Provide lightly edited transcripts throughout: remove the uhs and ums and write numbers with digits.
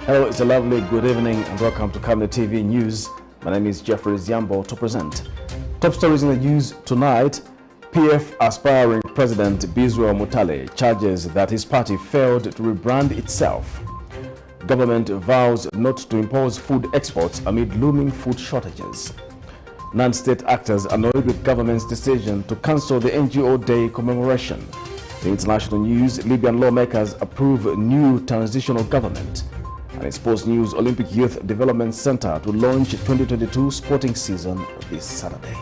Hello, it's a lovely good evening and welcome to Camnet TV News. My name is Jeffrey Ziambo to present. Top stories in the news tonight. PF aspiring President BIZWEL MUTALE charges that his party failed to rebrand itself. Government vows not to impose food exports amid looming food shortages. Non-state actors annoyed with government's decision to cancel the NGO Day commemoration. In international news, Libyan lawmakers approve new transitional government. And in sports news, Olympic Youth Development Center to launch 2022 sporting season this Saturday.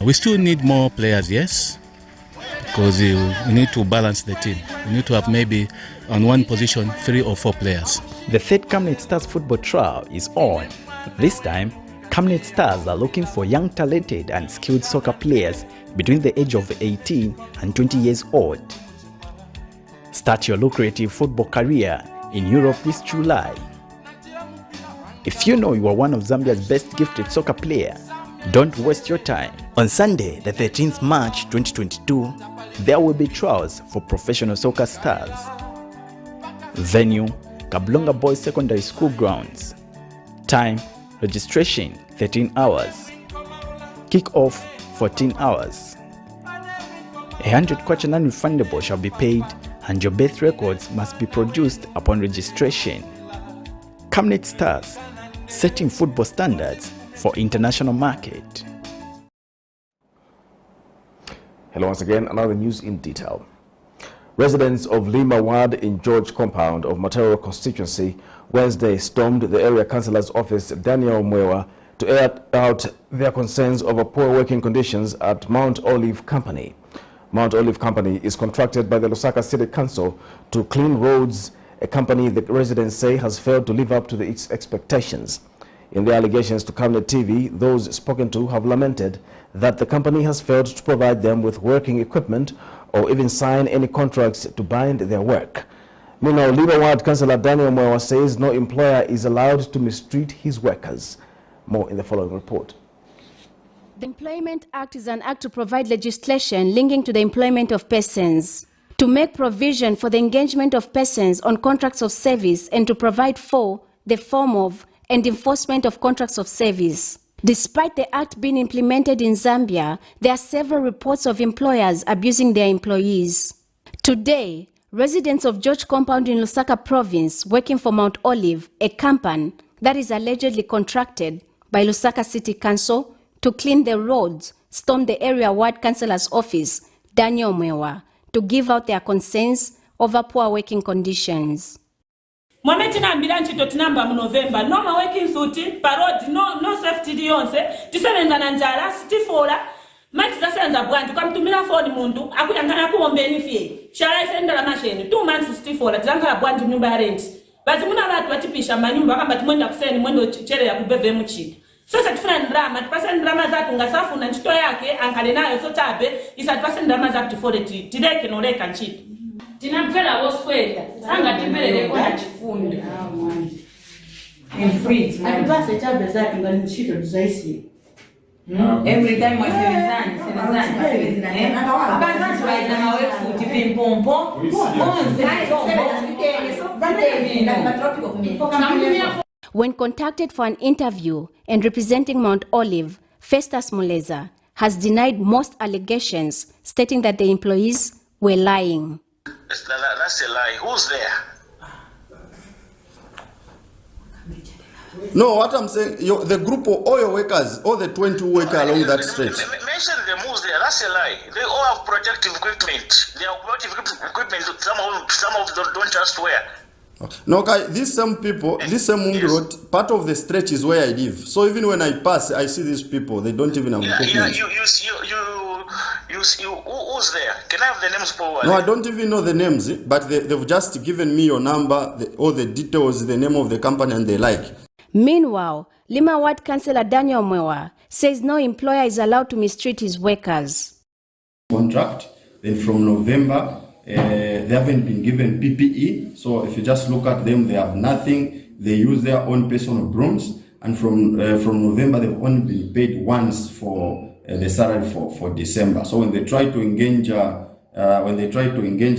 We still need more players, yes, because we need to balance the team. We need to have maybe on one position 3 or 4 players. The third Camnet Stars football trial is on. This time, Camnet Stars are looking for young, talented and skilled soccer players between the age of 18 and 20 years old. Start your lucrative football career in Europe this July. If you know you are one of Zambia's best gifted soccer players, don't waste your time. On Sunday, the 13th March 2022, there will be trials for professional soccer stars. Venue, Kablonga Boys Secondary School grounds. Time, registration 13 hours. Kick-off 14 hours. 100 kwacha non-refundable shall be paid and your birth records must be produced upon registration. Camnet Stars, setting football standards for international market. Hello once again, another news in detail. Residents of Lima Ward in George compound of MUTALE constituency Wednesday stormed the area councillor's office, Daniel Mwewa, to air out their concerns over poor working conditions at Mount Olive Company. Mount Olive Company is contracted by the Lusaka City Council to clean roads, a company that residents say has failed to live up to its expectations. In their allegations to Camnet TV, those spoken to have lamented that the company has failed to provide them with working equipment or even sign any contracts to bind their work. Meanwhile, Lima Ward Councillor Daniel Mwewa says no employer is allowed to mistreat his workers. More in the following report. The Employment Act is an act to provide legislation linking to the employment of persons, to make provision for the engagement of persons on contracts of service and to provide for the form of and enforcement of contracts of service. Despite the act being implemented in Zambia, there are several reports of employers abusing their employees. Today, residents of George compound in Lusaka province working for Mount Olive, a company that is allegedly contracted by Lusaka City Council to clean the roads, stormed the area ward councillor's office, Daniel Mwewa, to give out their concerns over poor working conditions. Mwametina ambilanchi totinamba mu November, no ma working suit, parodi, no safety dionse, tisenenda na njala, stifola, mati zasenda bwantu, kamtumila phone mundu, akuyangana kuombeni fie, shala isenda la masheni, 2 months stifola, tizanga bwantu nyumba ya rent. Bazi muna watu watipisha manyumba, kamba timwenda kuseni, mwendo chere ya kubeve mchidi. Sasa tifuna ndrama, tipase ndrama zatu ngasafu na nchito yake, ankale nayo so tabe, isa tipase ndrama zatu tifore tideke noleka nchito. Tinapela wosweta, sanga timbele kwa chifundo. In free. Atipase tabe zatu ngani nchito tuzaisi. Every time I say When contacted for an interview and representing Mount Olive, Festus Muleza has denied most allegations, stating that the employees were lying. That's a lie. Who's there? No, what I'm saying, the group of oil workers, all the 20 workers along that stretch. Mention them who's there. That's a lie. They all have protective equipment. They have protective equipment. Some of them don't just wear. No, okay, these some people, this same road, part of the stretch is where I live. So even when I pass, I see these people. They don't even have equipment. Who's there? Can I have the names for? No, I don't even know the names, but they've just given me your number, all the details, the name of the company, and they like. Meanwhile, Lima Ward Councillor Daniel Mwewa says no employer is allowed to mistreat his workers. Contract, then from November, they haven't been given PPE. So if you just look at them, they have nothing. They use their own personal brooms. And from November, they've only been paid once for the salary for December. So when they try to engage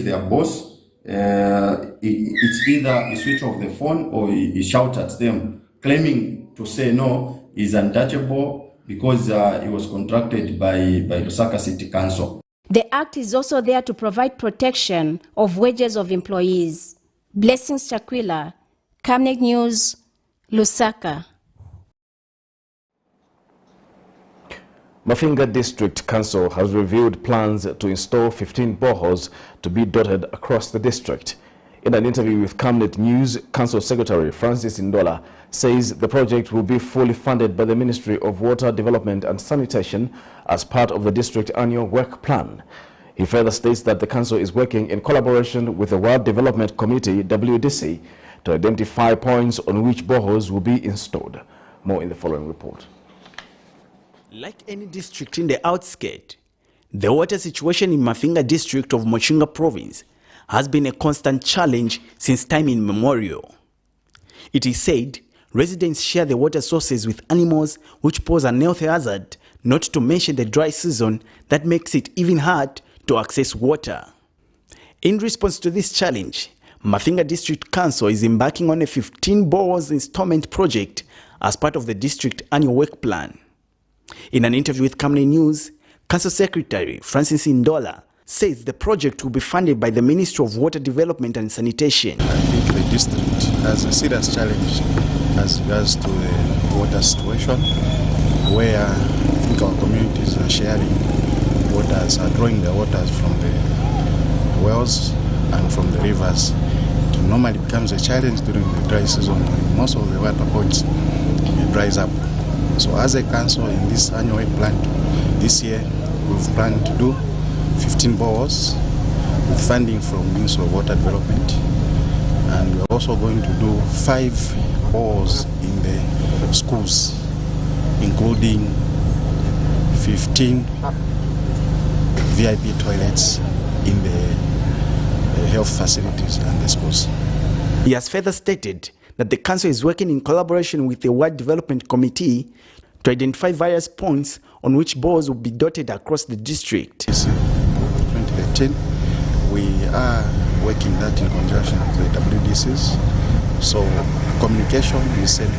their boss, it's either he switch off the phone or he shout at them, claiming to say no, he's untouchable because he was contracted by Lusaka City Council. The Act is also there to provide protection of wages of employees. Blessings Chakwila, Camnet News, Lusaka. Mafinga District Council has revealed plans to install 15 boreholes to be dotted across the district. In an interview with Camnet News, Council Secretary Francis Ndola says the project will be fully funded by the Ministry of Water Development and Sanitation as part of the district annual work plan. He further states that the council is working in collaboration with the World Development Committee, WDC, to identify points on which boreholes will be installed. More in the following report. Like any district in the outskirts, the water situation in Mafinga district of Mochinga province has been a constant challenge since time immemorial. It is said residents share the water sources with animals, which pose an health hazard, not to mention the dry season that makes it even hard to access water. In response to this challenge, Mafinga District Council is embarking on a 15 boreholes installment project as part of the district annual work plan. In an interview with Camnet News, Council Secretary Francis Ndola says the project will be funded by the Ministry of Water Development and Sanitation. I think the district has a serious challenge as regards to the water situation, where I think our communities are sharing waters, are drawing their waters from the wells and from the rivers. It normally becomes a challenge during the dry season when most of the water points dries up. So as a council in this annual plan this year, we've planned to do 15 boreholes with funding from Ministry of Water Development, and we're also going to do 5 boreholes in the schools, including 15 VIP toilets in the health facilities and the schools. He has further stated that the council is working in collaboration with the World Development Committee to identify various points on which boreholes will be dotted across the district. 2013, we are working that in conjunction with the WDCs. So communication is sent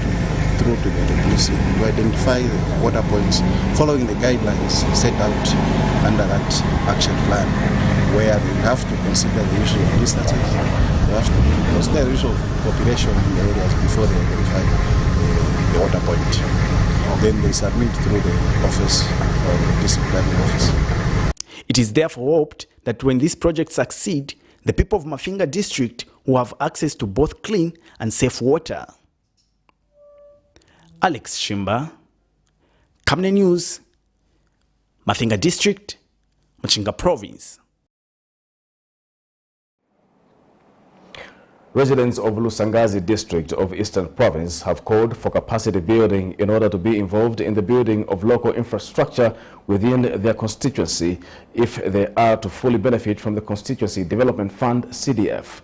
through to the WDC to identify the water points following the guidelines set out under that action plan, where they have to consider the issue of distances, they have to consider the issue of population in the areas before they identify the water point. Then they submit through the office or the district planning office. It is therefore hoped that when this project succeeds, the people of Mafinga district will have access to both clean and safe water. Alex Shimba, Camnet News, Mafinga district, Mochinga province. Residents of Lusangazi district of Eastern Province have called for capacity building in order to be involved in the building of local infrastructure within their constituency if they are to fully benefit from the Constituency Development Fund (CDF).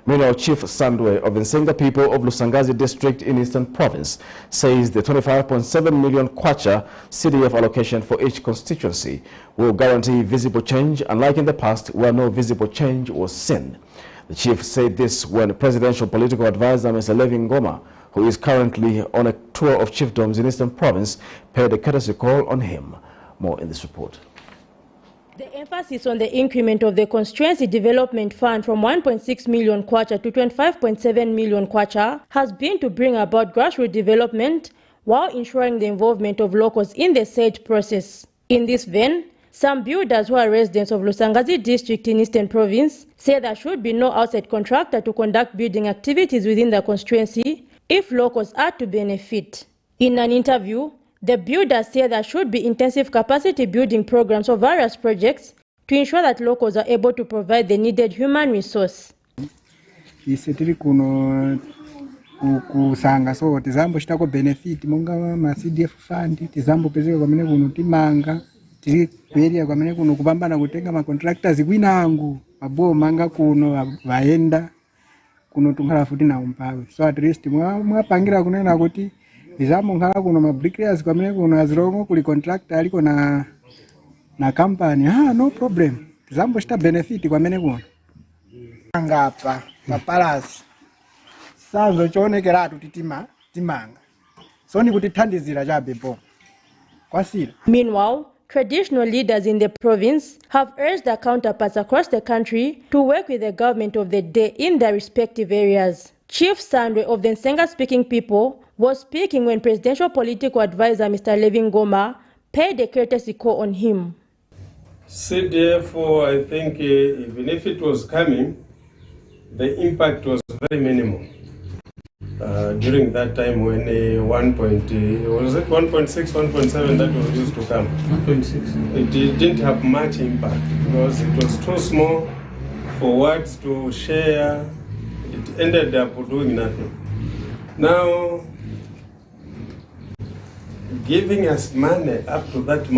Meanwhile, Chief Sandwe of the Nsenga people of Lusangazi district in Eastern Province says the 25.7 million kwacha CDF allocation for each constituency will guarantee visible change, unlike in the past where no visible change was seen. The chief said this when presidential political advisor Mr. Levi Ngoma, who is currently on a tour of chiefdoms in Eastern Province, paid a courtesy call on him. More in this report. The emphasis on the increment of the Constituency Development Fund from 1.6 million kwacha to 25.7 million kwacha has been to bring about grassroots development while ensuring the involvement of locals in the said process. In this vein, some builders who are residents of Lusangazi district in Eastern Province say there should be no outside contractor to conduct building activities within the constituency if locals are to benefit. In an interview, the builders say there should be intensive capacity building programs for various projects to ensure that locals are able to provide the needed human resource. Kusanga so tizambo chitako benefit monga ma CDF fund tizambo pezeka kwamene kuno timanga tiri kueria kwamene kuno kupambana kutenga ma contractors kwinangu mabo manga kuno vaenda kuno tungala futi na umpawe so at least mwapangira kunena kuti tizambo ngala kuno ma bricklayers kwamene kuno azirongo kuli contractor aliko na na kampani no problem zambo sta benefit kwamene kuno ngapa papalasi sanzo chonekeratu timanga soni kutithandizira chabepo kwasira. Meanwhile, traditional leaders in the province have urged their counterparts across the country to work with the government of the day in their respective areas. Chief Sandwe of the Nsenga-speaking people was speaking when presidential political advisor Mr. Levin Goma paid a courtesy call on him. CDF, I think even if it was coming, the impact was very minimal. During that time when 1.6, 1.7 that was used to come. 1.6. It didn't have much impact because it was too small for words to share. It ended up doing nothing. Now, giving us money up to that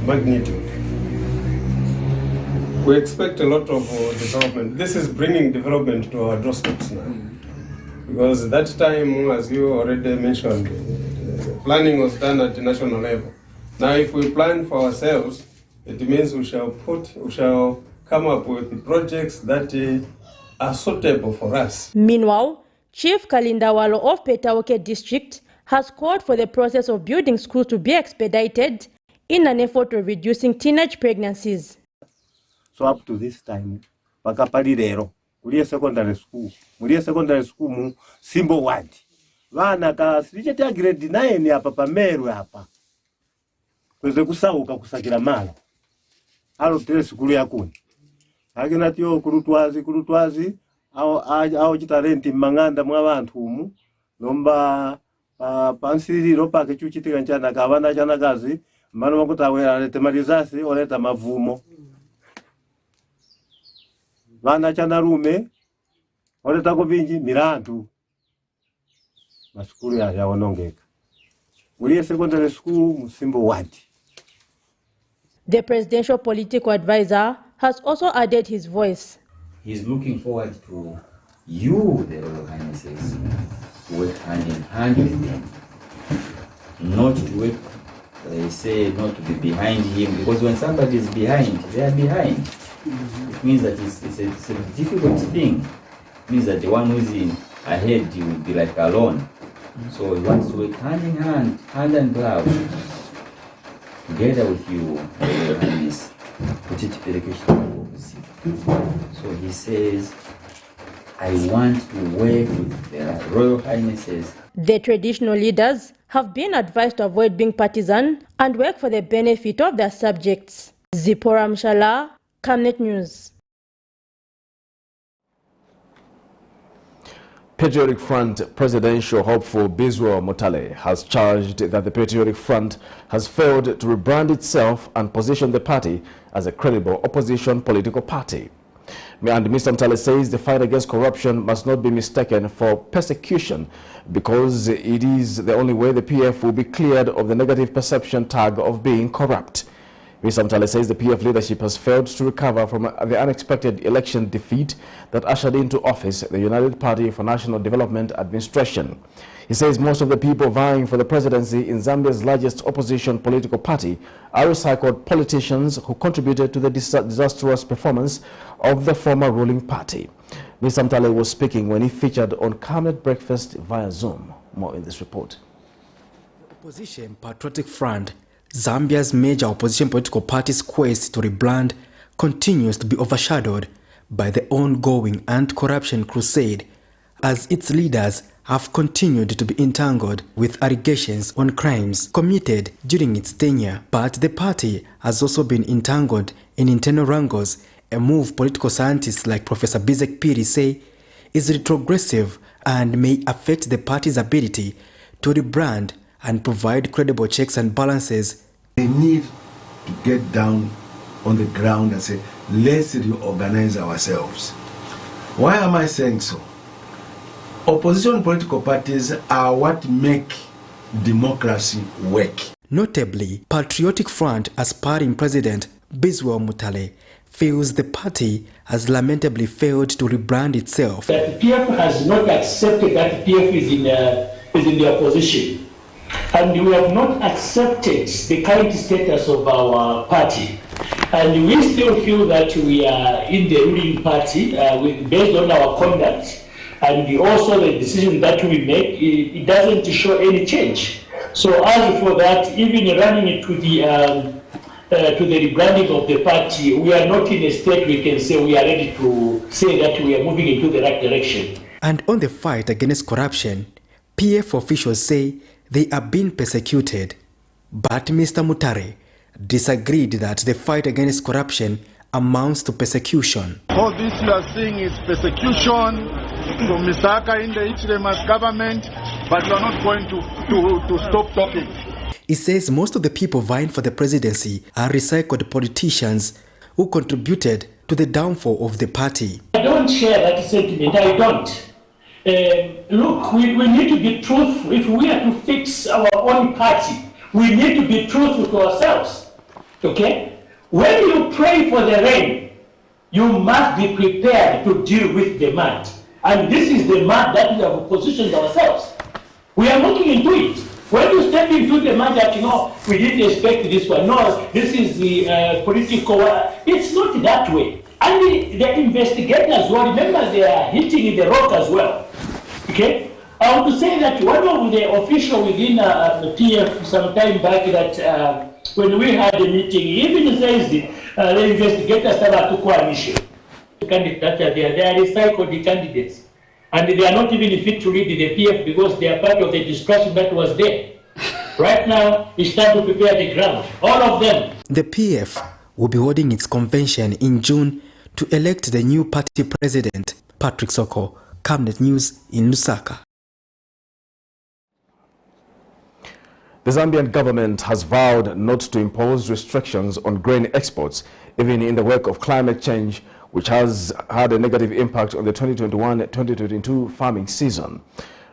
magnitude, we expect a lot of development. This is bringing development to our doorsteps now. Because that time, as you already mentioned, planning was done at the national level. Now, if we plan for ourselves, it means we shall come up with the projects that are suitable for us. Meanwhile, Chief Kalindawalo of Petauke district has called for the process of building schools to be expedited in an effort of reducing teenage pregnancies. So up to this time, pakaparirero. Muliye secondary school mu Simbo Ward. Vana ka silichete grade 9 hapa pamerwe hapa. Kweze kusauka kusakira mala. Alo tele sikulu yakuni. Agena tiyo kulutwazi au chitalenti manganda mwa bantu umu. Lomba pansiriro pake chuchitika nchana kabana chana kazi. Mano makutawera alete malizasi oleta mavumo. Vana chana rume oleta kubinji mirandu masukuru ya onongeka. Muliye secondary school Musimbo Ward. The presidential political advisor has also added his voice. He's looking forward to you, the Royal Highnesses, to work hand in hand with them. Not to work, they say, not to be behind him, because when somebody is behind, they are behind. It means that it's a difficult thing. It means that the one who's in ahead, you will be like alone. So he wants to work hand in hand, hand and glove, together with you, Royal Highness. So he says, I want to work with the Royal Highnesses. The traditional leaders have been advised to avoid being partisan and work for the benefit of their subjects. Zipporah Mshala, Camnet News. Patriotic Front presidential hopeful BIZWEL MUTALE has charged that the Patriotic Front has failed to rebrand itself and position the party as a credible opposition political party. And Mr. MUTALE says the fight against corruption must not be mistaken for persecution because it is the only way the PF will be cleared of the negative perception tag of being corrupt. Mr. MUTALE says the PF leadership has failed to recover from the unexpected election defeat that ushered into office the United Party for National Development administration. He says most of the people vying for the presidency in Zambia's largest opposition political party are recycled politicians who contributed to the disastrous performance of the former ruling party. Mr. MUTALE was speaking when he featured on Camnet Breakfast via Zoom. More in this report. The opposition Patriotic Front, Zambia's major opposition political party's quest to rebrand continues to be overshadowed by the ongoing anti-corruption crusade as its leaders have continued to be entangled with allegations on crimes committed during its tenure. But the party has also been entangled in internal wrangles, a move political scientists like Professor Bizek Piri say is retrogressive and may affect the party's ability to rebrand and provide credible checks and balances. They need to get down on the ground and say, let's reorganize ourselves. Why am I saying so? Opposition political parties are what make democracy work. Notably, Patriotic Front aspiring president BIZWEL MUTALE feels the party has lamentably failed to rebrand itself. That PF has not accepted that PF is in the opposition. and we have not accepted the current status of our party. And we still feel that we are in the ruling party based on our conduct and also the decision that we make, it doesn't show any change. So as for that, even running it to the rebranding of the party, we are not in a state we can say we are ready to say that we are moving into the right direction. And on the fight against corruption, PF officials say they are being persecuted. But Mr. Mutale disagreed that the fight against corruption amounts to persecution. All this you are seeing is persecution from Mr. Aka in the Ichilema's government, but you are not going to stop talking. He says most of the people vying for the presidency are recycled politicians who contributed to the downfall of the party. I don't share that sentiment, I don't. Look, we need to be truthful. If we are to fix our own party, we need to be truthful to ourselves. Okay? When you pray for the rain, you must be prepared to deal with the mud. And this is the mud that we have positioned ourselves. We are looking into it. When you step into the mud that, we didn't expect this one. No, this is the political. It's not that way. And the investigators, well, remember they are hitting the rock as well. Okay? I want to say that one of the officials within the PF some time back that when we had a meeting, even says the investigators started to coalition. The candidates that are there, they are recycled candidates. And they are not even fit to lead the PF because they are part of the discussion that was there. Right now, it's time to prepare the ground. All of them. The PF will be holding its convention in June to elect the new party president. Patrick Soko, Camnet News in Lusaka. The Zambian government has vowed not to impose restrictions on grain exports, even in the wake of climate change, which has had a negative impact on the 2021-2022 farming season.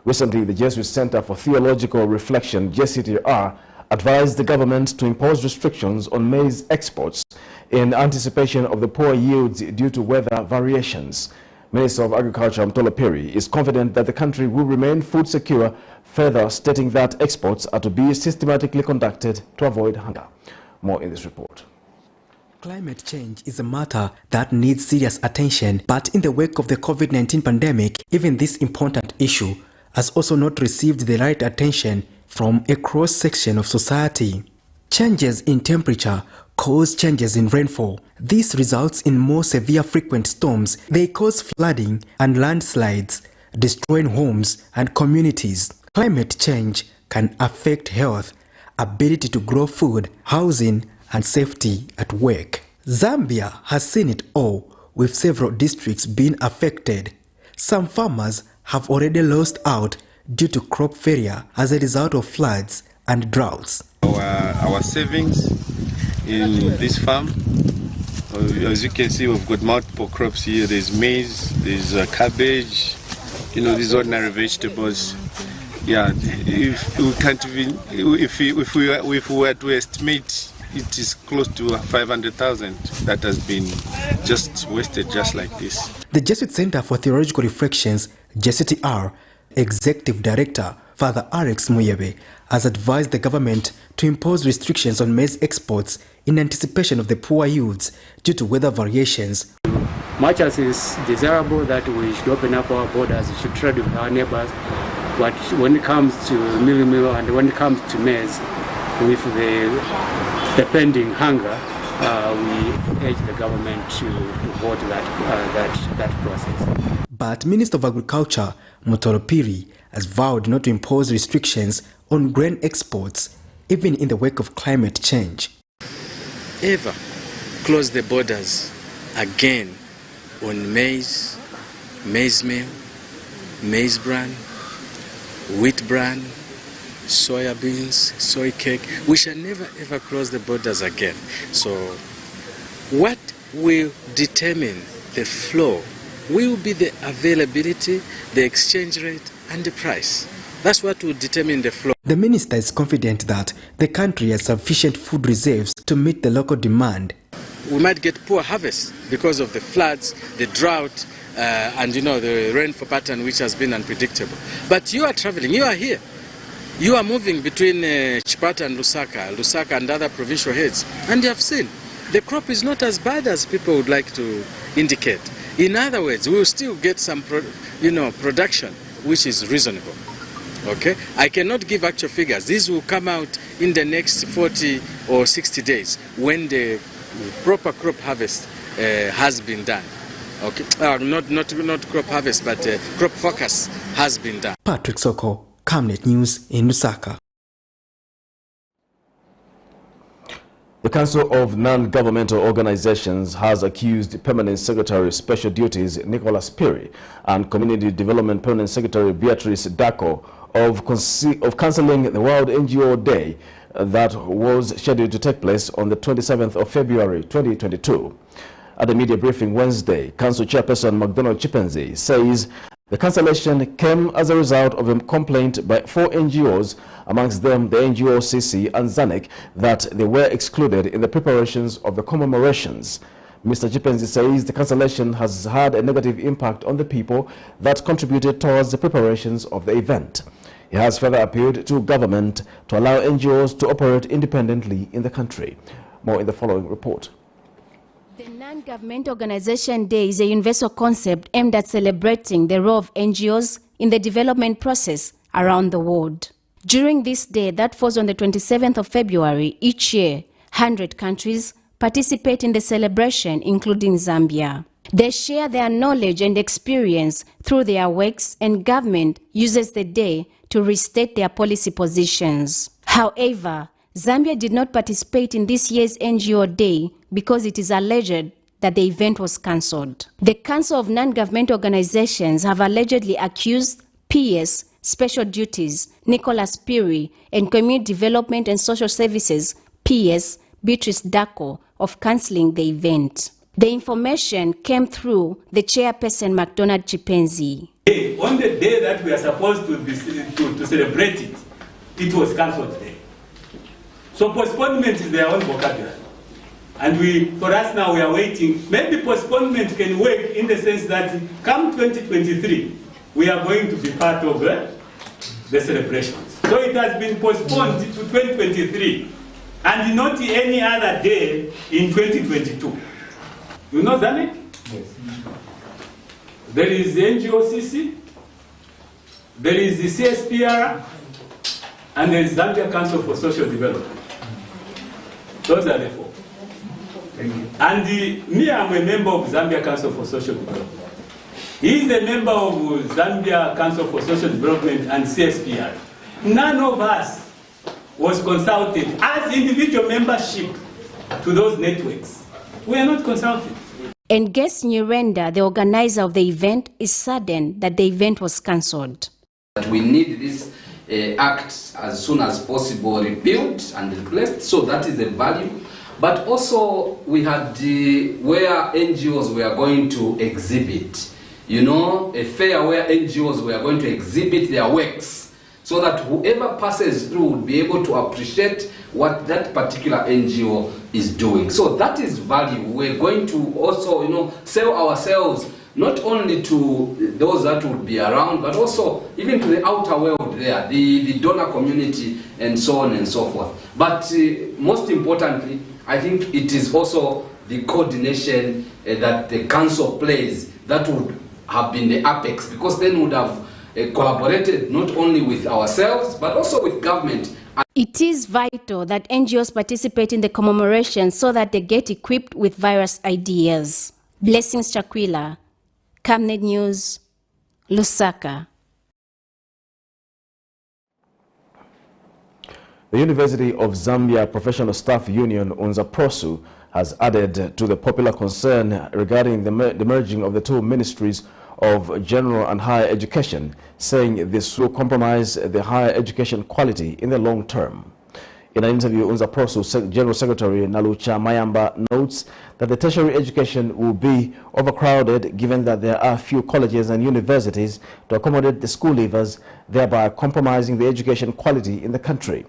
Recently, the Jesuit Center for Theological Reflection, JCTR, advised the government to impose restrictions on maize exports in anticipation of the poor yields due to weather variations. Minister of Agriculture MUTALE Perry is confident that the country will remain food secure, further stating that exports are to be systematically conducted to avoid hunger. More in this report. Climate change is a matter that needs serious attention, but in the wake of the COVID-19 pandemic, even this important issue has also not received the right attention from a cross-section of society. Changes in temperature cause changes in rainfall. This results in more severe frequent storms. They cause flooding and landslides, destroying homes and communities. Climate change can affect health, ability to grow food, housing, and safety at work. Zambia has seen it all, with several districts being affected. Some farmers have already lost out due to crop failure as a result of floods and droughts. Our savings in this farm, as you can see, we've got multiple crops here. There's maize, there's cabbage, these ordinary vegetables. Yeah, if we can't even, if we were to estimate, it is close to 500,000 that has been just wasted just like this. The Jesuit Center for Theological Reflections, JCTR, Executive Director Father Alex Muyebe, has advised the government to impose restrictions on maize exports in anticipation of the poor yields due to weather variations. Much as it is desirable that we should open up our borders, we should trade with our neighbors, but when it comes to meal and when it comes to maize, with the pending hunger, we urge the government to vote that process. But Minister of Agriculture MUTALE Perry has vowed not to impose restrictions on grain exports, even in the wake of climate change. Ever close the borders again on maize, maize meal, maize bran, wheat bran, soya beans, soy cake. We shall never ever close the borders again. So what will determine the flow will be the availability, the exchange rate, and the price. That's what will determine the flow. The minister is confident that the country has sufficient food reserves to meet the local demand. We might get poor harvests because of the floods, the drought, and the rainfall pattern which has been unpredictable. But you are traveling, you are here. You are moving between Chipata and Lusaka and other provincial heads, and you have seen the crop is not as bad as people would like to indicate. In other words, we will still get some production which is reasonable. Okay, I cannot give actual figures. These will come out in the next 40 or 60 days when the proper crop harvest has been done. Okay, not crop harvest, but crop focus has been done. Patrick Soko, Camnet News in Lusaka. The Council of Non-Governmental Organizations has accused Permanent Secretary Special Duties Nicholas Piri and Community Development Permanent Secretary Beatrice Dako of cancelling the World NGO Day that was scheduled to take place on the 27th of February 2022. At a media briefing Wednesday, Council Chairperson McDonald Chipenzi says the cancellation came as a result of a complaint by 4 NGOs, amongst them the NGOs and ZANIC, that they were excluded in the preparations of the commemorations. Mr. Chipenzi says the cancellation has had a negative impact on the people that contributed towards the preparations of the event. He has further appealed to government to allow NGOs to operate independently in the country. More in the following report. The Non-Government Organization Day is a universal concept aimed at celebrating the role of NGOs in the development process around the world. During this day that falls on the 27th of February each year, 100 countries participate in the celebration, including Zambia. They share their knowledge and experience through their works, and government uses the day to restate their policy positions. However, Zambia did not participate in this year's NGO Day because it is alleged that the event was cancelled. The Council of Non-Government Organizations have allegedly accused PS Special Duties Nicholas Piri and Community Development and Social Services PS Beatrice Dako of cancelling the event. The information came through the chairperson McDonald Chipenzi. On the day that we are supposed to celebrate it, it was cancelled today. So postponement is their own vocabulary. And for us now, we are waiting. Maybe postponement can work in the sense that come 2023, we are going to be part of the celebrations. So it has been postponed to 2023 and not any other day in 2022. You know Zanek? Yes. There is the NGOCC, there is the CSPR, and there is Zambia Council for Social Development. Those are the 4. And me, I'm a member of Zambia Council for Social Development. He is a member of Zambia Council for Social Development and CSPR. None of us was consulted as individual membership to those networks. We are not consulted. And Guest Nyirenda, the organizer of the event, is saddened that the event was cancelled. We need this act as soon as possible repealed and replaced, so that is the value. But also we had where NGOs were going to exhibit, a fair where NGOs were going to exhibit their works, so that whoever passes through would be able to appreciate what that particular NGO is doing. So that is value. We're going to also, sell ourselves not only to those that would be around, but also even to the outer world there, the donor community and so on and so forth. But most importantly, I think it is also the coordination that the council plays that would have been the apex, because then would have collaborated not only with ourselves, but also with government. It is vital that NGOs participate in the commemoration so that they get equipped with various ideas. Blessings Chakwila, Camnet News, Lusaka. The University of Zambia Professional Staff Union, UNZAPROSU, has added to the popular concern regarding the merging of the two ministries of general and higher education, saying this will compromise the higher education quality in the long term. In an interview, UNZAPROSU General Secretary Nalucha Mayamba notes that the tertiary education will be overcrowded given that there are few colleges and universities to accommodate the school leavers, thereby compromising the education quality in the country.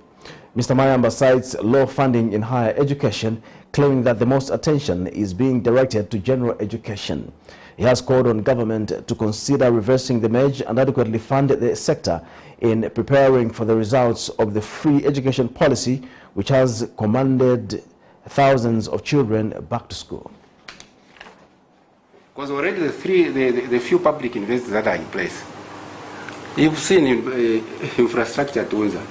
Mr. Mayamba cites low funding in higher education, claiming that the most attention is being directed to general education. He has called on government to consider reversing the merge and adequately fund the sector in preparing for the results of the free education policy, which has commanded thousands of children back to school. Because already the few public universities that are in place, you've seen infrastructure at Unza.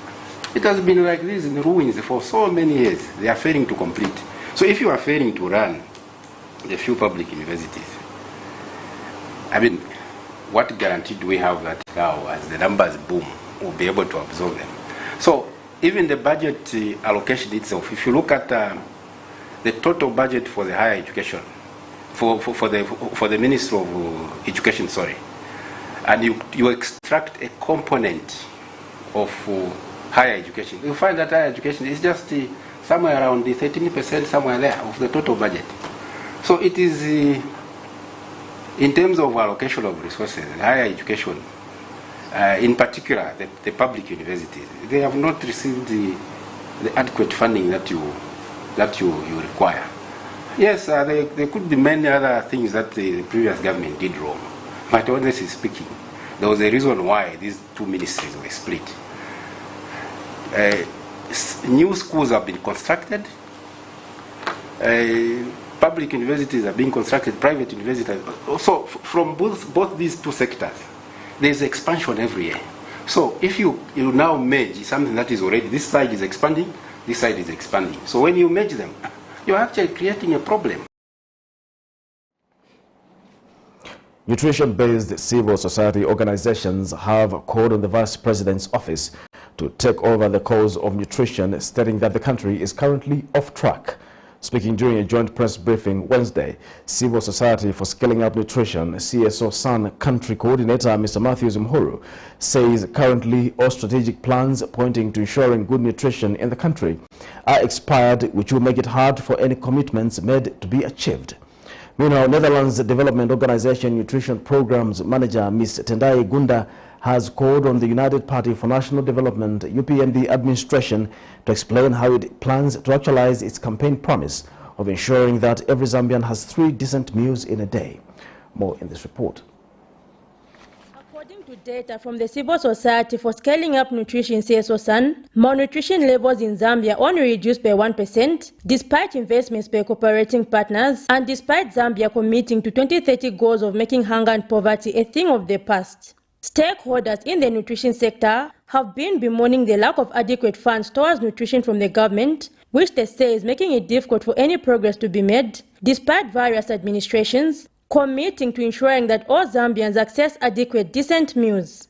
It has been like this in ruins for so many years. They are failing to complete. So if you are failing to run the few public universities, I mean, what guarantee do we have that now, as the numbers boom, we'll be able to absorb them? So even the budget allocation itself, if you look at the total budget for the higher education, for the Ministry of Education, sorry, and you extract a component of higher education, you find that higher education is just somewhere around the 13%, somewhere there, of the total budget. So it is, in terms of allocation of resources, higher education, in particular the public universities, they have not received the adequate funding that you require. Yes, there could be many other things that the previous government did wrong, but honestly speaking, there was a reason why these two ministries were split. New schools have been constructed, public universities are being constructed, private universities. So from both these two sectors, there's expansion every year. So if you now merge something that is already, this side is expanding, this side is expanding. So when you merge them, you're actually creating a problem. Nutrition-based civil society organizations have called on the Vice President's office to take over the cause of nutrition, stating that the country is currently off track. Speaking during a joint press briefing Wednesday, Civil Society for Scaling Up Nutrition, CSO SAN Country Coordinator Mr. Matthews Mhuru says currently all strategic plans pointing to ensuring good nutrition in the country are expired, which will make it hard for any commitments made to be achieved. Meanwhile, Netherlands Development Organization Nutrition Programs Manager Ms. Tendai Gunda has called on the United Party for National Development UPND administration to explain how it plans to actualize its campaign promise of ensuring that every Zambian has 3 decent meals in a day. More in this report. According to data from the Civil Society for Scaling Up Nutrition, CSO SAN, malnutrition levels in Zambia only reduced by 1%, despite investments by cooperating partners, and despite Zambia committing to 2030 goals of making hunger and poverty a thing of the past. Stakeholders in the nutrition sector have been bemoaning the lack of adequate funds towards nutrition from the government, which they say is making it difficult for any progress to be made, despite various administrations committing to ensuring that all Zambians access adequate, decent meals.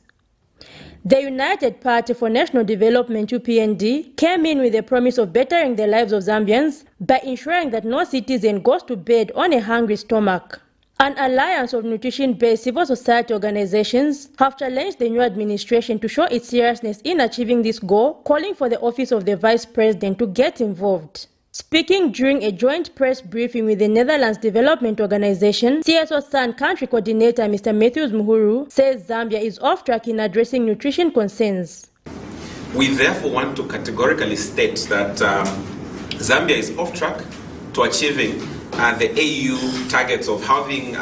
The United Party for National Development, UPND, came in with a promise of bettering the lives of Zambians by ensuring that no citizen goes to bed on a hungry stomach. An alliance of nutrition-based civil society organizations have challenged the new administration to show its seriousness in achieving this goal, calling for the office of the Vice President to get involved. Speaking during a joint press briefing with the Netherlands Development Organization, CSO SAN Country Coordinator Mr. Matthews Mhuru says Zambia is off track in addressing nutrition concerns. We therefore want to categorically state that Zambia is off track to achieving the AU targets of having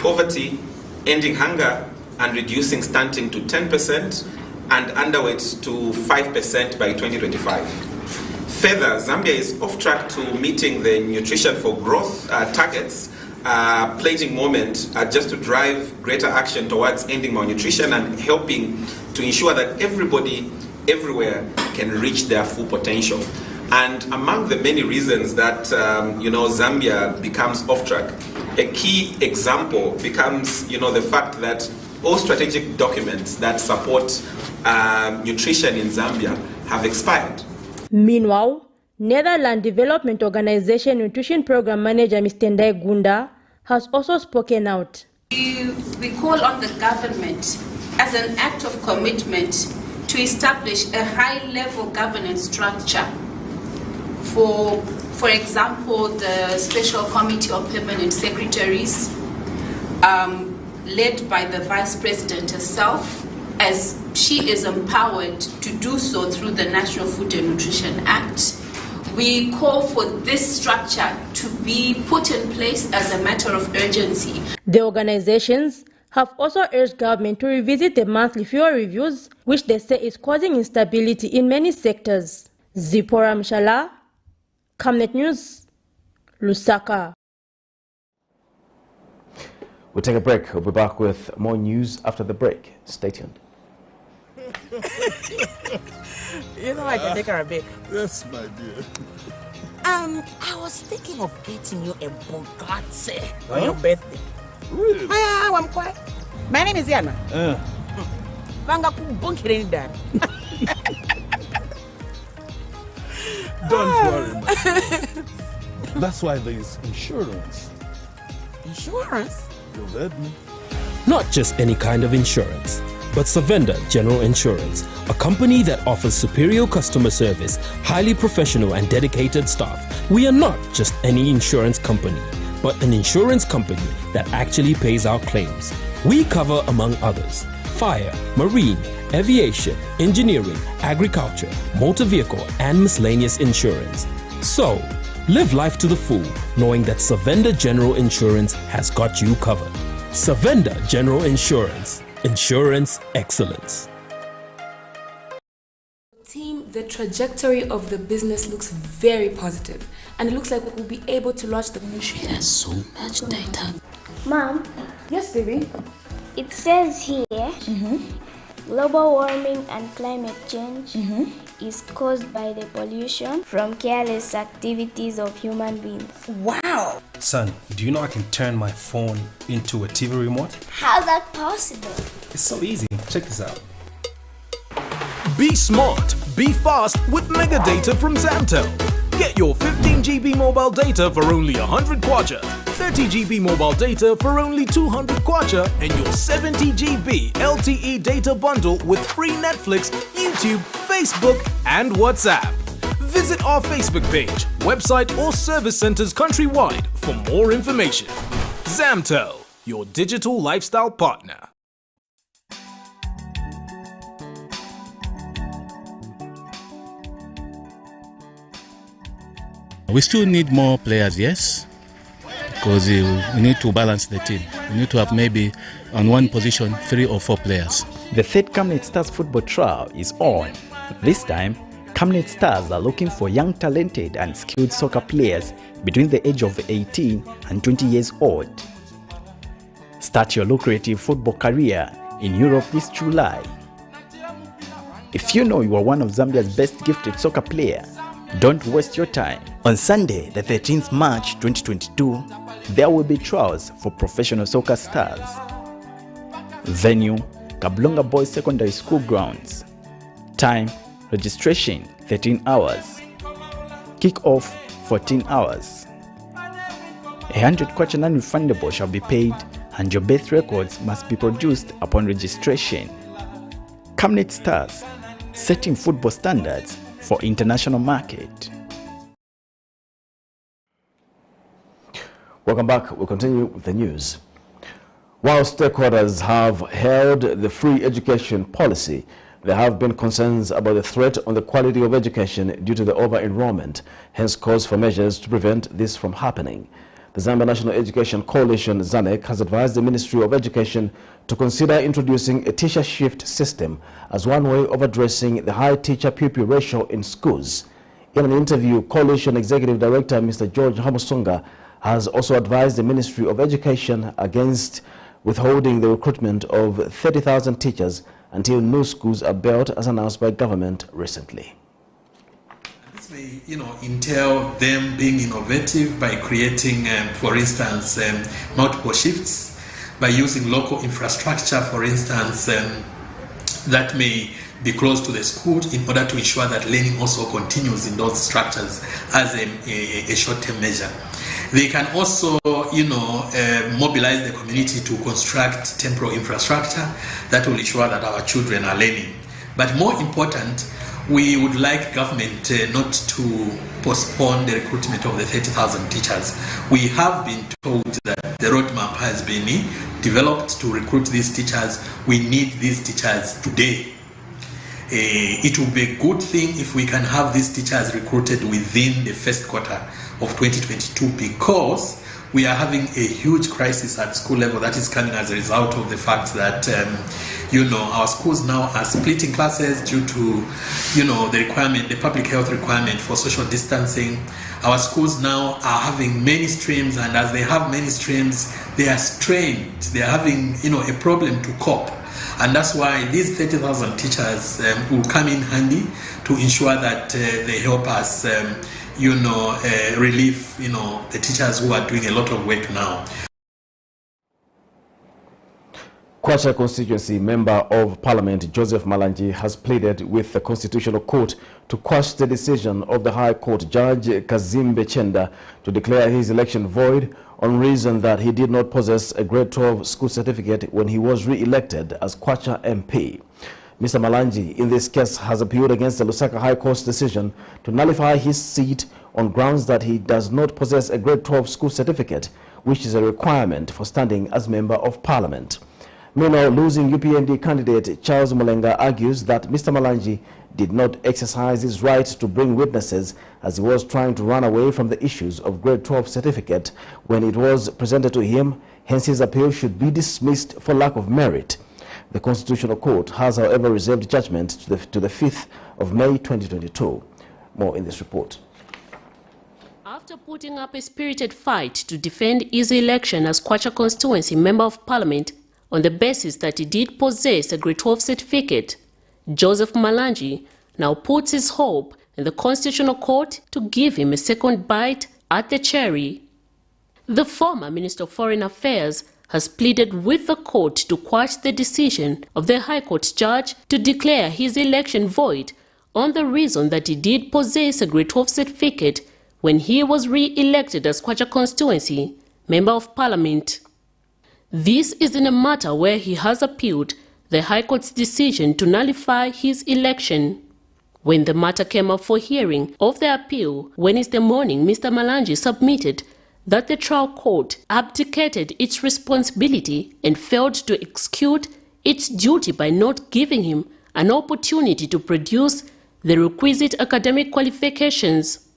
poverty, ending hunger, and reducing stunting to 10% and underweight to 5% by 2025. Further, Zambia is off track to meeting the Nutrition for Growth targets, pledging moment just to drive greater action towards ending malnutrition and helping to ensure that everybody, everywhere, can reach their full potential. And among the many reasons that Zambia becomes off track, a key example becomes the fact that all strategic documents that support nutrition in Zambia have expired. Meanwhile, Netherlands Development Organization Nutrition Program Manager Ms. Tendai Gunda has also spoken out. We call on the government as an act of commitment to establish a high-level governance structure. For example, the Special Committee of Permanent Secretaries, led by the Vice President herself, as she is empowered to do so through the National Food and Nutrition Act. We call for this structure to be put in place as a matter of urgency. The organizations have also urged government to revisit the monthly fuel reviews, which they say is causing instability in many sectors. Zipporah Mshala, Camnet News, Lusaka. We'll take a break. We'll be back with more news after the break. Stay tuned. You know I can take her a bit. Yes, my dear. I was thinking of getting you a Bugatti on your birthday. Really? I'm quiet. My name is Yana. Don't worry, my dear. That's why there is insurance. Insurance? You've heard me. Not just any kind of insurance, but Savenda General Insurance, a company that offers superior customer service, highly professional and dedicated staff. We are not just any insurance company, but an insurance company that actually pays our claims. We cover, among others, fire, marine, aviation, engineering, agriculture, motor vehicle, and miscellaneous insurance. So, live life to the full, knowing that Savenda General Insurance has got you covered. Savenda General Insurance. Insurance excellence. Team, the trajectory of the business looks very positive, and it looks like we'll be able to launch the ministry. There's so much data. Mom. Yes, baby. It says here, global warming and climate change is caused by the pollution from careless activities of human beings. Wow! Son, do you know I can turn my phone into a TV remote? How's that possible? It's so easy. Check this out. Be smart, be fast with mega data from Zamtel. Get your 15 GB mobile data for only 100 kwacha, 30 GB mobile data for only 200 kwacha, and your 70 GB LTE data bundle with free Netflix, YouTube, Facebook, and WhatsApp. Visit our Facebook page, website, or service centers countrywide for more information. Zamtel, your digital lifestyle partner. We still need more players, yes, because we need to balance the team. We need to have maybe on one position 3 or 4 players. The third Camnet Stars football trial is on. This time, Camnet Stars are looking for young, talented and skilled soccer players between the age of 18 and 20 years old. Start your lucrative football career in Europe this July. If you know you are one of Zambia's best gifted soccer players, don't waste your time. On Sunday, the 13th March 2022, there will be trials for professional soccer stars. Venue, Kablonga Boys Secondary School grounds. Time, registration 13 hours. Kick-off 14 hours. 100 kwacha non-refundable shall be paid, and your birth records must be produced upon registration. Camnet Stars, setting football standards for international market. Welcome back. We'll continue with the news. While stakeholders have hailed the free education policy, there have been concerns about the threat on the quality of education due to the over-enrollment, hence calls for measures to prevent this from happening. The Zambia National Education Coalition, ZANEC, has advised the Ministry of Education to consider introducing a teacher shift system as one way of addressing the high teacher-pupil ratio in schools. In an interview, Coalition Executive Director Mr. George Hamusonga has also advised the Ministry of Education against withholding the recruitment of 30,000 teachers until new schools are built, as announced by government recently. This may, entail them being innovative by creating, for instance, multiple shifts, by using local infrastructure, for instance, that may be close to the school in order to ensure that learning also continues in those structures as a short-term measure. They can also, mobilize the community to construct temporary infrastructure that will ensure that our children are learning. But more important, we would like government not to postpone the recruitment of the 30,000 teachers. We have been told that the roadmap has been developed to recruit these teachers. We need these teachers today. It will be a good thing if we can have these teachers recruited within the first quarter of 2022, because we are having a huge crisis at school level that is coming as a result of the fact that our schools now are splitting classes due to the requirement, the public health requirement for social distancing. Our schools now are having many streams, and as they have many streams, they are strained. They are having a problem to cope. And that's why these 30,000 teachers will come in handy to ensure that they help us, relieve, the teachers who are doing a lot of work now. Kwacha constituency Member of Parliament Joseph Malanji has pleaded with the Constitutional Court to quash the decision of the High Court Judge Kazimbe Chenda to declare his election void on reason that he did not possess a grade 12 school certificate when he was re-elected as Kwacha MP. Mr. Malanji in this case has appealed against the Lusaka High Court's decision to nullify his seat on grounds that he does not possess a grade 12 school certificate, which is a requirement for standing as Member of Parliament. Meanwhile, losing UPND candidate Charles Mulenga argues that Mr. Malanji did not exercise his right to bring witnesses as he was trying to run away from the issues of grade 12 certificate when it was presented to him. Hence, his appeal should be dismissed for lack of merit. The Constitutional Court has, however, reserved judgment to the 5th of May 2022. More in this report. After putting up a spirited fight to defend his election as Kwacha constituency Member of Parliament on the basis that he did possess a grade 12 certificate, Joseph Malanji now puts his hope in the Constitutional Court to give him a second bite at the cherry. The former Minister of Foreign Affairs has pleaded with the court to quash the decision of the High Court judge to declare his election void on the reason that he did possess a grade 12 certificate when he was re-elected as Kwacha constituency Member of Parliament. This is in a matter where he has appealed the High Court's decision to nullify his election. When the matter came up for hearing of the appeal Wednesday morning, Mr. Malanji submitted that the trial court abdicated its responsibility and failed to execute its duty by not giving him an opportunity to produce the requisite academic qualifications.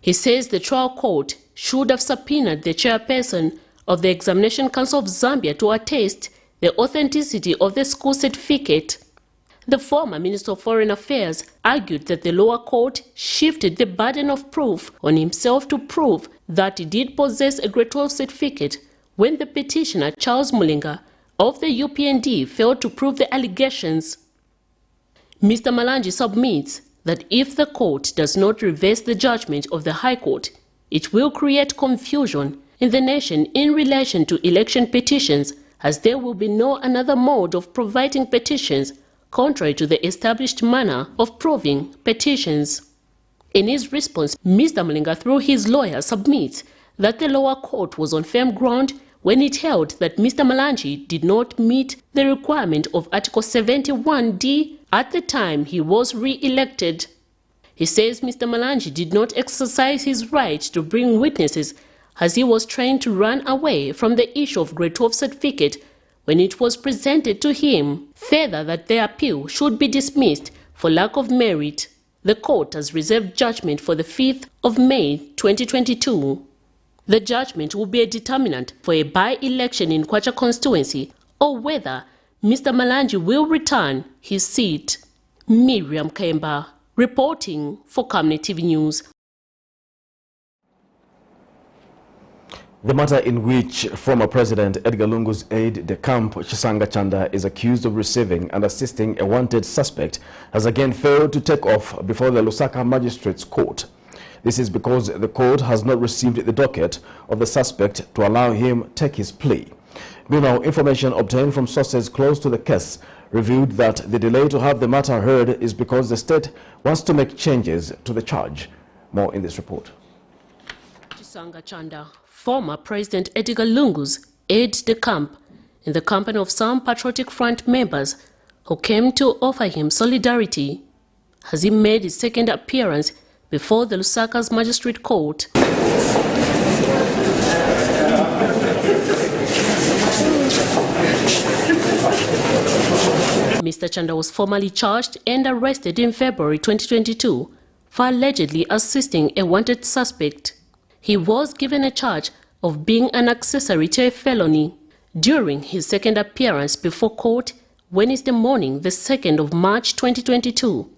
He says the trial court should have subpoenaed the chairperson of the Examination Council of Zambia to attest the authenticity of the school certificate. The former Minister of Foreign Affairs argued that the lower court shifted the burden of proof on himself to prove that he did possess a grade 12 certificate when the petitioner Charles Mulenga of the UPND failed to prove the allegations. Mr. Malanji submits that if the court does not reverse the judgment of the High Court, it will create confusion in the nation in relation to election petitions, as there will be no another mode of providing petitions contrary to the established manner of proving petitions. In his response, Mr. Mulenga, through his lawyer, submits that the lower court was on firm ground when it held that Mr. Malanji did not meet the requirement of Article 71D at the time he was re-elected. He says Mr. Malanji did not exercise his right to bring witnesses as he was trying to run away from the issue of grade 12 certificate when it was presented to him. Further, that the appeal should be dismissed for lack of merit. The court has reserved judgment for the 5th of May 2022. The judgment will be a determinant for a by-election in Kwacha constituency or whether Mr. Malanji will return his seat. Miriam Kemba, reporting for Camnet TV News. The matter in which former President Edgar Lungu's aide-de-camp Chisanga Chanda is accused of receiving and assisting a wanted suspect has again failed to take off before the Lusaka Magistrates Court. This is because the court has not received the docket of the suspect to allow him take his plea. Meanwhile, information obtained from sources close to the case revealed that the delay to have the matter heard is because the state wants to make changes to the charge. More in this report. Chisanga Chanda, former President Edgar Lungu's aide-de-camp, in the company of some Patriotic Front members who came to offer him solidarity, has he made his second appearance before the Lusaka's Magistrate Court. Mr. Chanda was formally charged and arrested in February 2022 for allegedly assisting a wanted suspect. He was given a charge of being an accessory to a felony during his second appearance before court Wednesday morning, the 2nd of March 2022.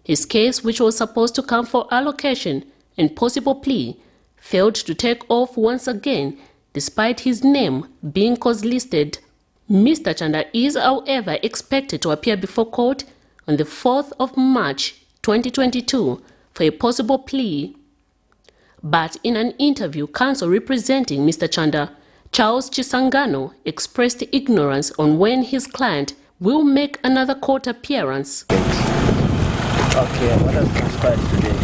His case, which was supposed to come for allocation and possible plea, failed to take off once again despite his name being cause-listed. Mr. Chanda is, however, expected to appear before court on the 4th of March 2022 for a possible plea. But in an interview, counsel representing Mr. Chanda, Charles Chisangano, expressed ignorance on when his client will make another court appearance. Okay, what has transpired today?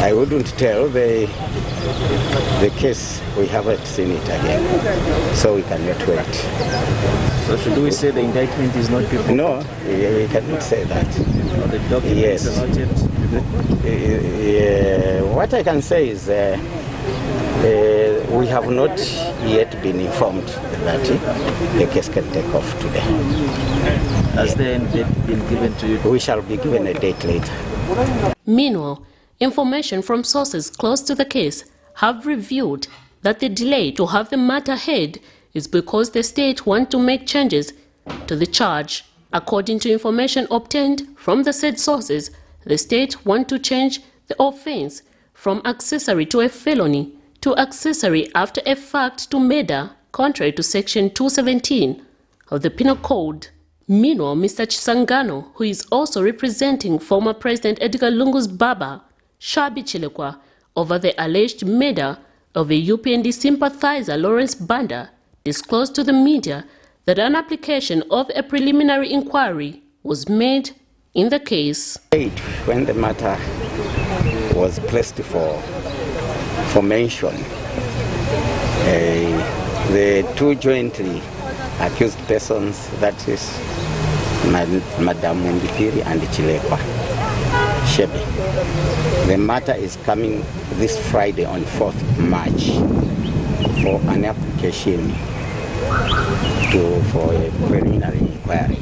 I wouldn't tell the case. We haven't seen it again, so we cannot wait. So should we say the indictment is not before? No, we cannot say that. Or the documents are not yet? What I can say is we have not yet been informed that the case can take off today. Has the date been given to you? We shall be given a date later. Meanwhile, information from sources close to the case have revealed that the delay to have the matter heard is because the state want to make changes to the charge. According to information obtained from the said sources, the state want to change the offense from accessory to a felony to accessory after a fact to murder, contrary to Section 217 of the Penal Code. Meanwhile, Mr. Chisangano, who is also representing former President Edgar Lungu's Baba, Shabi Chilekwa, over the alleged murder of a UPND sympathizer Lawrence Banda, disclosed to the media that an application of a preliminary inquiry was made in the case. When the matter was placed for mention, the two jointly accused persons, that is Madam Mbikiri and Chilekwa Shebe. The matter is coming this Friday on 4th March for an application for a preliminary inquiry.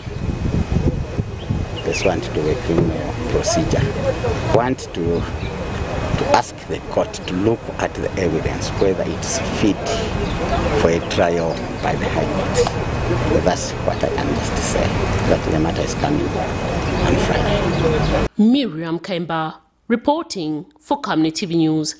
Just want to do a criminal procedure. Want to ask the court to look at the evidence, whether it's fit for a trial by the High Court. That's what I can just say, that the matter is coming on Friday. Miriam Kemba, reporting for Camnet TV News.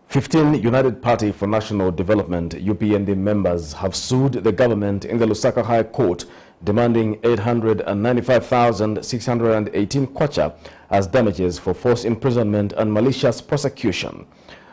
15 United Party for National Development UPND members have sued the government in the Lusaka High Court, demanding 895,618 kwacha as damages for forced imprisonment and malicious prosecution.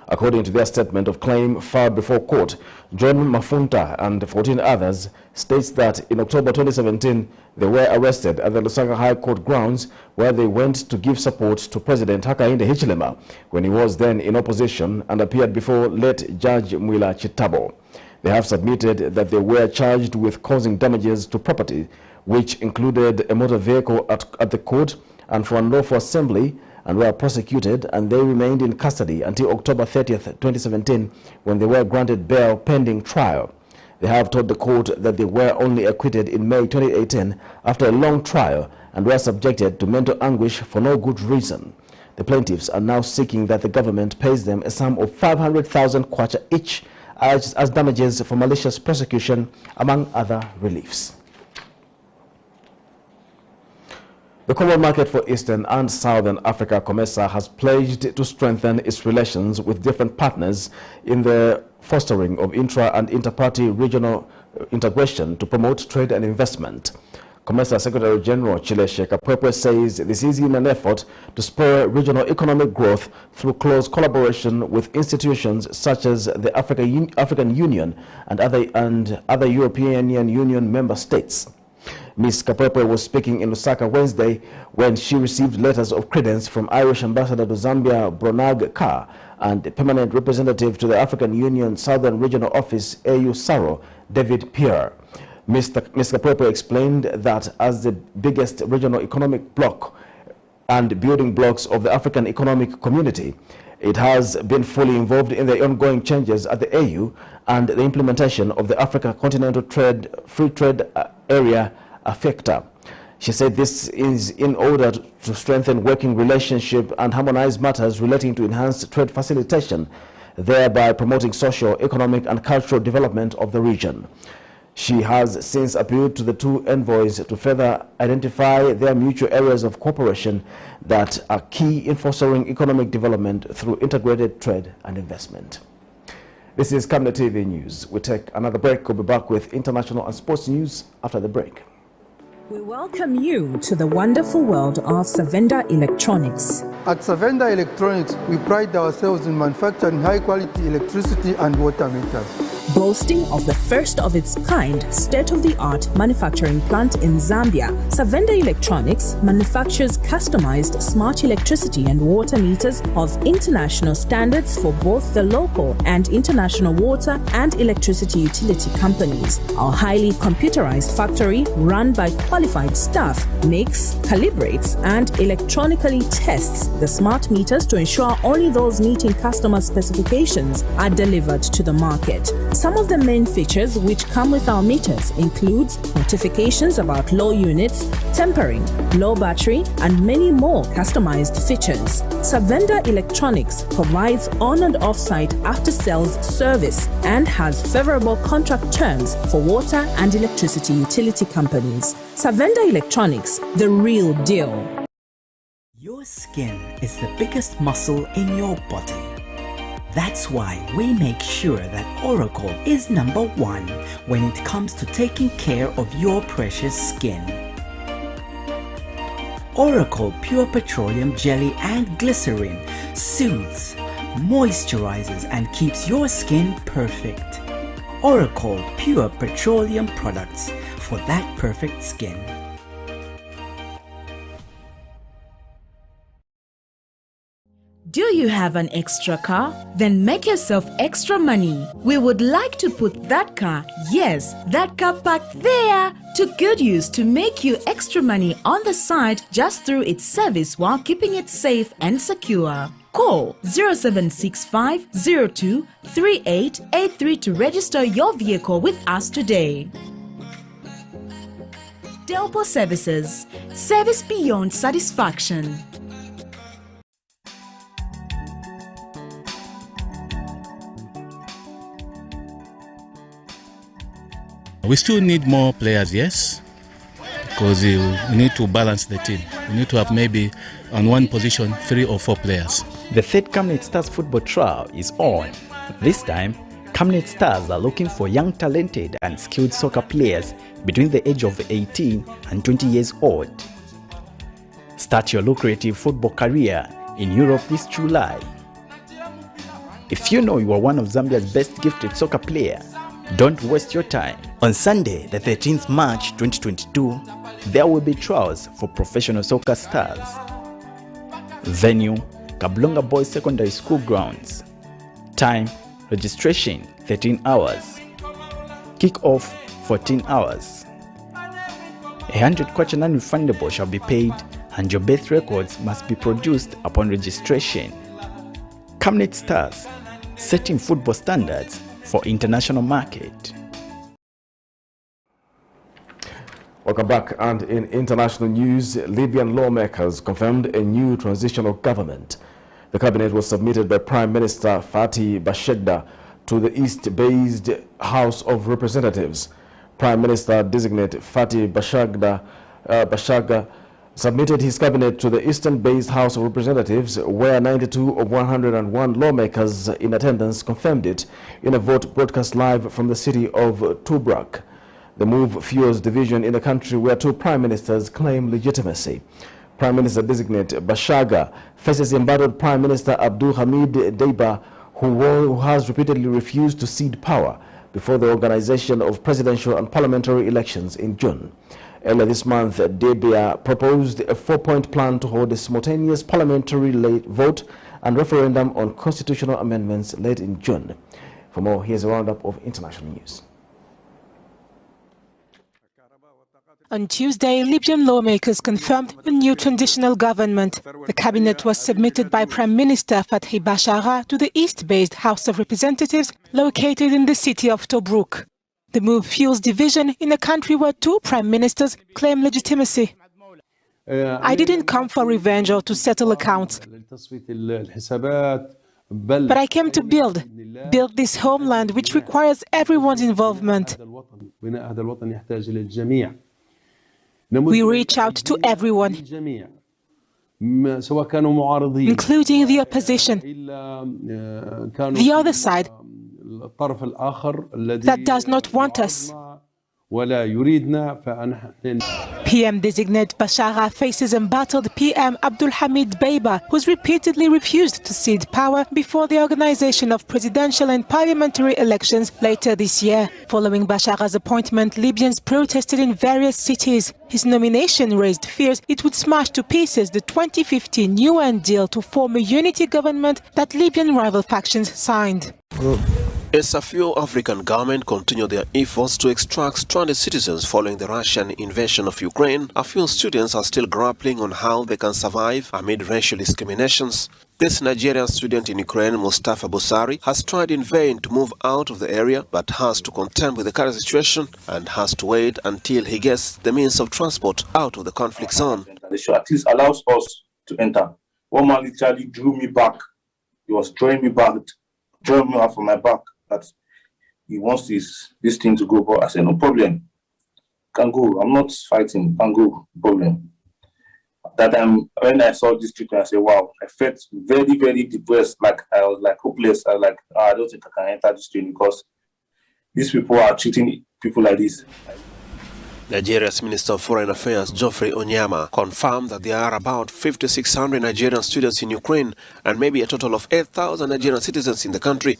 According to their statement of claim filed before court, John Mafunta and 14 others states that in October 2017, they were arrested at the Lusaka High Court grounds where they went to give support to President Hakainde Hichilema when he was then in opposition and appeared before late Judge Mwila Chitabo. They have submitted that they were charged with causing damages to property, which included a motor vehicle at the court and for unlawful assembly, and were prosecuted, and they remained in custody until October 30th, 2017, when they were granted bail pending trial. They have told the court that they were only acquitted in May 2018 after a long trial and were subjected to mental anguish for no good reason. The plaintiffs are now seeking that the government pays them a sum of 500,000 kwacha each as damages for malicious prosecution, among other reliefs. The Common Market for Eastern and Southern Africa, COMESA, has pledged to strengthen its relations with different partners in the fostering of intra- and inter-party regional integration to promote trade and investment. COMESA Secretary General Chileshe Kapwepwe says this is in an effort to spur regional economic growth through close collaboration with institutions such as the African Union and other European Union member states. Ms. Kapwepwe was speaking in Lusaka Wednesday when she received letters of credence from Irish Ambassador to Zambia Bronag Carr and Permanent Representative to the African Union Southern Regional Office AU SARO, David Pierre. Ms. Kapwepwe explained that as the biggest regional economic bloc and building blocks of the African Economic Community, It has been fully involved in the ongoing changes at the AU and the implementation of the Africa Continental Free Trade Area AFCFTA. She said this is in order to strengthen working relationship and harmonize matters relating to enhanced trade facilitation, thereby promoting social, economic and cultural development of the region. She has since appealed to the two envoys to further identify their mutual areas of cooperation that are key in fostering economic development through integrated trade and investment. This is Camnet TV News. We take another break. We'll be back with international and sports news after the break. We welcome you to the wonderful world of Savenda Electronics. At Savenda Electronics, we pride ourselves in manufacturing high-quality electricity and water meters. Boasting of the first of its kind state-of-the-art manufacturing plant in Zambia, Savenda Electronics manufactures customized smart electricity and water meters of international standards for both the local and international water and electricity utility companies. Our highly computerized factory, run by qualified staff, makes, calibrates, and electronically tests the smart meters to ensure only those meeting customer specifications are delivered to the market. Some of the main features which come with our meters includes notifications about low units, tempering, low battery, and many more customized features. Savenda Electronics provides on and off-site after-sales service and has favorable contract terms for water and electricity utility companies. Savenda Electronics, the real deal. Your skin is the biggest muscle in your body. That's why we make sure that Oracle is #1 when it comes to taking care of your precious skin. Oracle Pure Petroleum Jelly and Glycerin soothes, moisturizes and keeps your skin perfect. Oracle Pure Petroleum products for that perfect skin. Do you have an extra car? Then make yourself extra money. We would like to put that car, yes, that car parked there, to good use to make you extra money on the side just through its service while keeping it safe and secure. Call 0765 02 3883 to register your vehicle with us today. Delpo Services. Service beyond satisfaction. We still need more players, yes, because we need to balance the team. We need to have maybe on one position 3 or 4 players. The third Camnet Stars football trial is on. This time, Camnet Stars are looking for young, talented and skilled soccer players between the age of 18 and 20 years old. Start your lucrative football career in Europe this July. If you know you are one of Zambia's best gifted soccer players, don't waste your time. On Sunday, the 13th March 2022, there will be trials for professional soccer stars. Venue, Kablonga Boys Secondary School grounds. Time, registration 13 hours. Kick-off 14 hours. 100 kwacha non-refundable shall be paid and your birth records must be produced upon registration. Camnet Stars, setting football standards for international market. Welcome back. And in international news, Libyan lawmakers confirmed a new transitional government. The cabinet was submitted by Prime Minister Fatih Bashagda to the East-based House of Representatives. Prime Minister-designate Fatih Bashagda submitted his cabinet to the Eastern-based House of Representatives, where 92 of 101 lawmakers in attendance confirmed it in a vote broadcast live from the city of Tobruk. The move fuels division in the country where 2 prime ministers claim legitimacy. Prime Minister-designate Bashagda faces embattled Prime Minister Abdul Hamid Deiba, who has repeatedly refused to cede power before the organization of presidential and parliamentary elections in June. Earlier this month, Deiba proposed a 4-point plan to hold a simultaneous parliamentary vote and referendum on constitutional amendments late in June. For more, here's a roundup of international news. On Tuesday, Libyan lawmakers confirmed a new transitional government. The cabinet was submitted by Prime Minister Fathi Bashagha to the East-based House of Representatives located in the city of Tobruk. The move fuels division in a country where two prime ministers claim legitimacy. I didn't come for revenge or to settle accounts, but I came to build this homeland which requires everyone's involvement. We reach out to everyone, including the opposition, the other side that does not want us. PM-designate Bashagha faces embattled PM Abdul Hamid Beiba, who's repeatedly refused to cede power before the organization of presidential and parliamentary elections later this year. Following Bashagha's appointment, Libyans protested in various cities. His nomination raised fears it would smash to pieces the 2015 UN deal to form a unity government that Libyan rival factions signed. As a few African governments continue their efforts to extract stranded citizens following the Russian invasion of Ukraine, a few students are still grappling on how they can survive amid racial discriminations. This Nigerian student in Ukraine, Mustafa Busari, has tried in vain to move out of the area but has to contend with the current situation and has to wait until he gets the means of transport out of the conflict zone. The show at least allows us to enter. One man literally drew me back. He was drawing me back, drawing me out from my back. That he wants this thing to go, but I said no problem, can go. I'm not fighting, can go, no problem. That time when I saw this treatment, I said, wow, I felt very, very depressed. Like I was like hopeless. I was like, I don't think I can enter this train because these people are treating people like this. Nigeria's Minister of Foreign Affairs, Geoffrey Onyama, confirmed that there are about 5,600 Nigerian students in Ukraine and maybe a total of 8,000 Nigerian citizens in the country.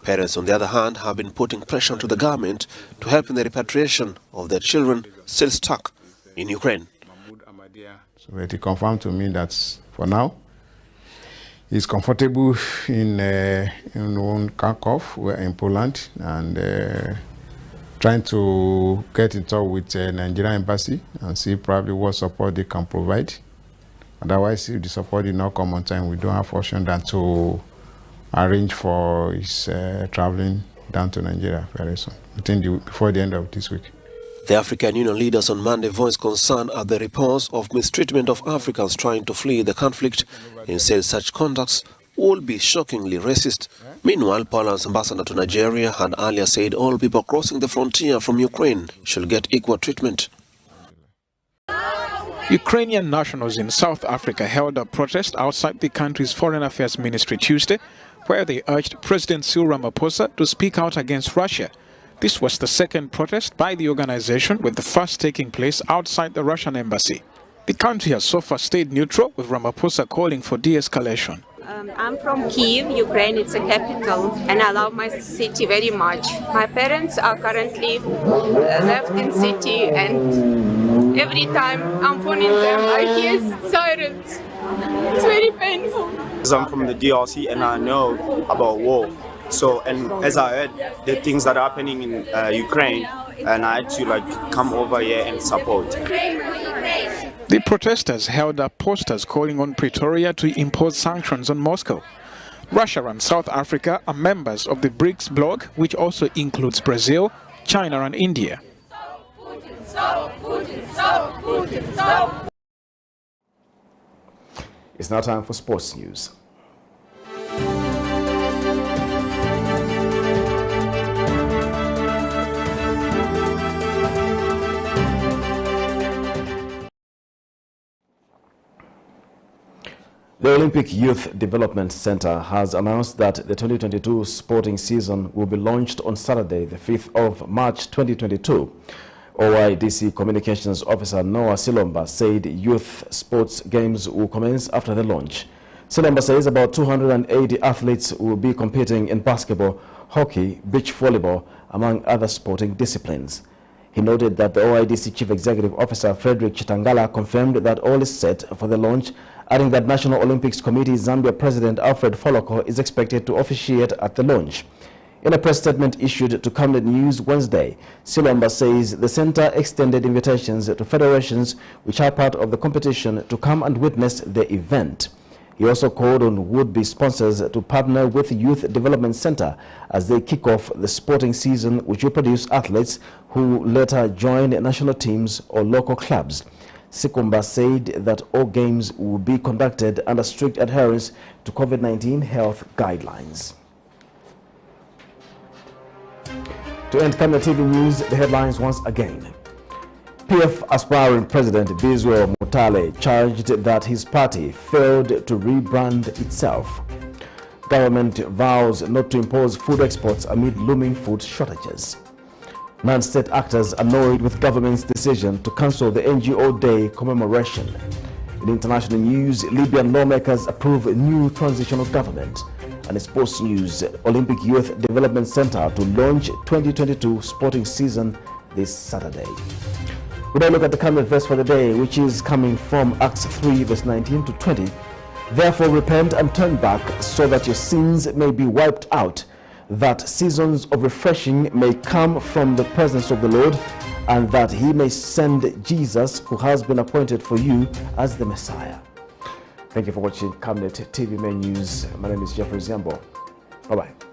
Parents, on the other hand, have been putting pressure to the government to help in the repatriation of their children still stuck in Ukraine. So he confirmed to me that for now, he's comfortable in Kharkov, in Poland, and trying to get in touch with the Nigerian embassy and see probably what support they can provide. Otherwise, if the support did not come on time, we don't have option than to arrange for his traveling down to Nigeria very soon, before the end of this week. The African Union leaders on Monday voiced concern at the reports of mistreatment of Africans trying to flee the conflict and said such conducts would be shockingly racist. Meanwhile, Poland's ambassador to Nigeria had earlier said all people crossing the frontier from Ukraine should get equal treatment. Ukrainian nationals in South Africa held a protest outside the country's Foreign Affairs Ministry Tuesday, where they urged President Cyril Ramaphosa to speak out against Russia. This was the second protest by the organization, with the first taking place outside the Russian embassy. The country has so far stayed neutral, with Ramaphosa calling for de-escalation. I'm from Kyiv, Ukraine. It's a capital, and I love my city very much. My parents are currently left in city, and every time I'm phoning them, I hear sirens. It's very painful. I'm from the DRC, and I know about war. So, and as I heard the things that are happening in Ukraine, and I had to come over here and support. The protesters held up posters calling on Pretoria to impose sanctions on Moscow. Russia and South Africa are members of the BRICS bloc, which also includes Brazil, China and India. It's now time for sports news. The Olympic Youth Development Center has announced that the 2022 sporting season will be launched on Saturday, the 5th of March 2022. OIDC Communications Officer Noah Silomba said youth sports games will commence after the launch. Silomba says about 280 athletes will be competing in basketball, hockey, beach volleyball, among other sporting disciplines. He noted that the OIDC Chief Executive Officer Frederick Chitangala confirmed that all is set for the launch, adding that National Olympics Committee Zambia President Alfred Foloko is expected to officiate at the launch. In a press statement issued to Camnet News Wednesday, Silomba says the center extended invitations to federations which are part of the competition to come and witness the event. He also called on would-be sponsors to partner with the Youth Development Center as they kick off the sporting season, which will produce athletes who later join national teams or local clubs. Sikumba said that all games will be conducted under strict adherence to COVID-19 health guidelines. To end Camnet TV News, the headlines once again. PF aspiring President BIZWEL MUTALE charged that his party failed to rebrand itself. Government vows not to impose food exports amid looming food shortages. Non-state actors annoyed with government's decision to cancel the NGO Day commemoration. In international news, Libyan lawmakers approve a new transitional government. And in sports news, Olympic Youth Development Center to launch 2022 sporting season this Saturday. We now look at the Camnet verse for the day, which is coming from Acts 3 verse 19 to 20. Therefore repent and turn back, so that your sins may be wiped out, that seasons of refreshing may come from the presence of the Lord, and that he may send Jesus, who has been appointed for you as the Messiah. Thank you for watching Camnet TV Main News. My name is Jeffrey Ziambo. Bye-bye.